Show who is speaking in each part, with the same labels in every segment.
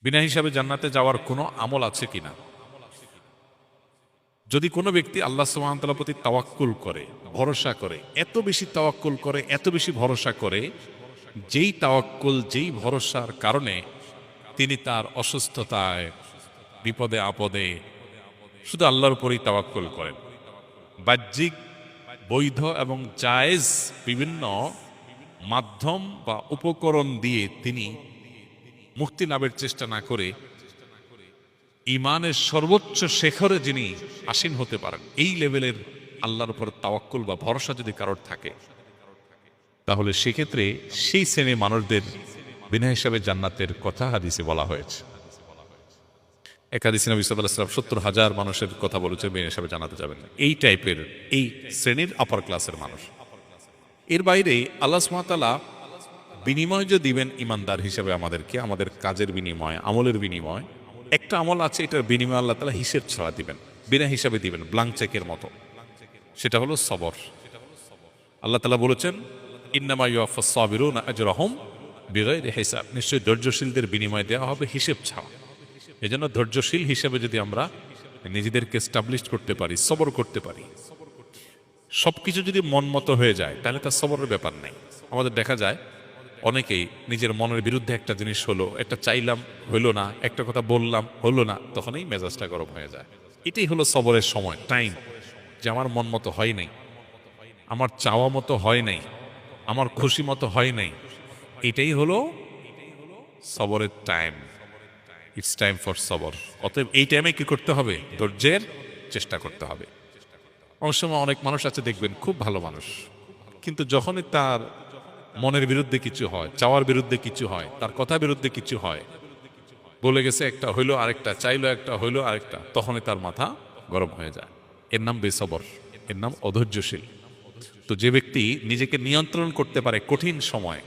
Speaker 1: বিনা হিসাবে জান্নাতে যাওয়ার কোনো আমল আছে কিনা? যদি কোনো ব্যক্তি আল্লাহ সুবহানাহু ওয়া তাআলার প্রতি তাওয়াক্কুল করে, ভরসা করে, এত বেশি তাওয়াক্কুল করে, এত বেশি ভরসা করে, যেই তাওয়াক্কুল, যেই ভরসার কারণে তিনি তার অসুস্থতায়, বিপদে আপদে শুধু আল্লাহর উপরেই তাওয়াক্কুল করেন, বাহ্যিক বৈধ এবং জায়েজ বিভিন্ন মাধ্যম বা উপকরণ দিয়ে তিনি মুক্তি লাভের চেষ্টা না করে ইমানের সর্বোচ্চ শেখরে যিনি আসীন হতে পারেন, এই লেভেলের আল্লাহর উপর তাওয়াক্কুল বা ভরসা যদি কারোর থাকে, তাহলে সেক্ষেত্রে সেই শ্রেণীর মানুষদের বিনা হিসাবে জান্নাতের কথা হাদিসে বলা হয়েছে। এক হাদিসে নবী সাল্লাল্লাহু আলাইহি ওয়াসাল্লাম ৭০,০০০ মানুষের কথা বলেছে বিনা হিসাবে জান্নাতে যাবেন না। এই টাইপের, এই শ্রেণীর আপার ক্লাসের মানুষ। এর বাইরে আল্লাহ সুবহানাহু ওয়া তাআলা বিনিময় যে দিবেন ইমানদার হিসেবে আমাদেরকে, আমাদের কাজের বিনিময়, আমলের বিনিময়, একটা আমল আছে, এটার বিনিময় আল্লাহ তাআলা হিসেব ছাড়া দিবেন, বিনা হিসাবে দিবেন, ব্ল্যাঙ্ক চেকের মতো। সেটা হলো সবর। আল্লাহ তাআলা বলেছেন, ইন্নামা ইউওয়াফাস সাবিরুনা আজরাহুম বিগাইরি হিসাব, নিশ্চয়ই ধৈর্যশীলদের বিনিময় দেওয়া হবে হিসেব ছাড়া। এজন্য ধৈর্যশীল হিসেবে যদি আমরা নিজেদেরকে এস্টাবলিশ করতে পারি, সবর করতে পারি, সবকিছু যদি মন মতো হয়ে যায়, তাহলে তার সবরের ব্যাপার নেই। আমাদের দেখা যায় অনেকেই নিজের মনের বিরুদ্ধে একটা জিনিস হলো, একটা চাইলাম হলো না, একটা কথা বললাম হলো না, তখনই মেজাজটা গরম হয়ে যায়। এটাই হলো সবরের সময়, টাইম, যে আমার মন মতো হয় নাই, আমার চাওয়া মতো হয় নাই, আমার খুশি মতো হয় নাই। এটাই হলো সবরের টাইম। ইটস টাইম ফর সবর। অতএব এই টাইমে কি করতে হবে? ধৈর্যের চেষ্টা করতে হবে। অনেক সময় অনেক মানুষ আছে দেখবেন খুব ভালো মানুষ, কিন্তু যখনই তার মনের বিরুদ্ধে কিছু হয়, চাওয়ার বিরুদ্ধে কিছু হয়, তার কথা বিরুদ্ধে কিছু হয়, বলে গেছে একটা হইলো আরেকটা, চাইলো একটা হইলো আরেকটা, তখনই তার মাথা গরম হয়ে যায়। এর নাম বেসবর, এর নাম অধৈর্যশীল। তো যে ব্যক্তি নিজেকে নিয়ন্ত্রণ করতে পারে কঠিন সময়,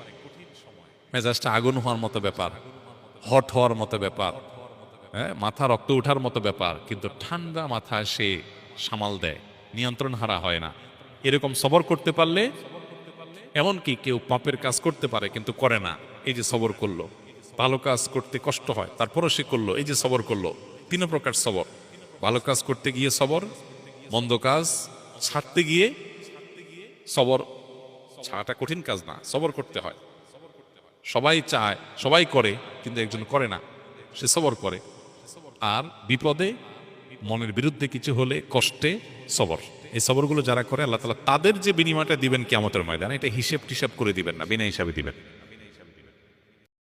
Speaker 1: মেজাজটা আগুন হওয়ার মতো ব্যাপার, হট হওয়ার মতো ব্যাপার, হ্যাঁ, মাথা রক্ত ওঠার মতো ব্যাপার, কিন্তু ঠান্ডা মাথায় সে সামাল দেয়, নিয়ন্ত্রণ হারা হয় না, এরকম সবর করতে পারলে, এমনকি কেউ পাপের কাজ করতে পারে কিন্তু করে না, এই যে সবর করলো, ভালো কাজ করতে কষ্ট হয় তারপরও সে করলো, এই যে সবর করলো। তিন প্রকার সবর: ভালো কাজ করতে গিয়ে সবর, মন্দ কাজ ছাড়তে গিয়ে সবর। ছাড়াটা কঠিন কাজ না, সবর করতে হয়। সবাই চায়, সবাই করে, কিন্তু একজন করে না, সে সবর করে। আর বিপদে, মনের বিরুদ্ধে কিছু হলে, কষ্টে সবর। এই সবরগুলো যারা করে, আল্লাহ তাআলা তাদের যে বিনিময়টা দিবেন কিয়ামতের ময়দানে, এটা হিসেব টিসাব করে দিবেন না, বিনা হিসাবে দিবেন।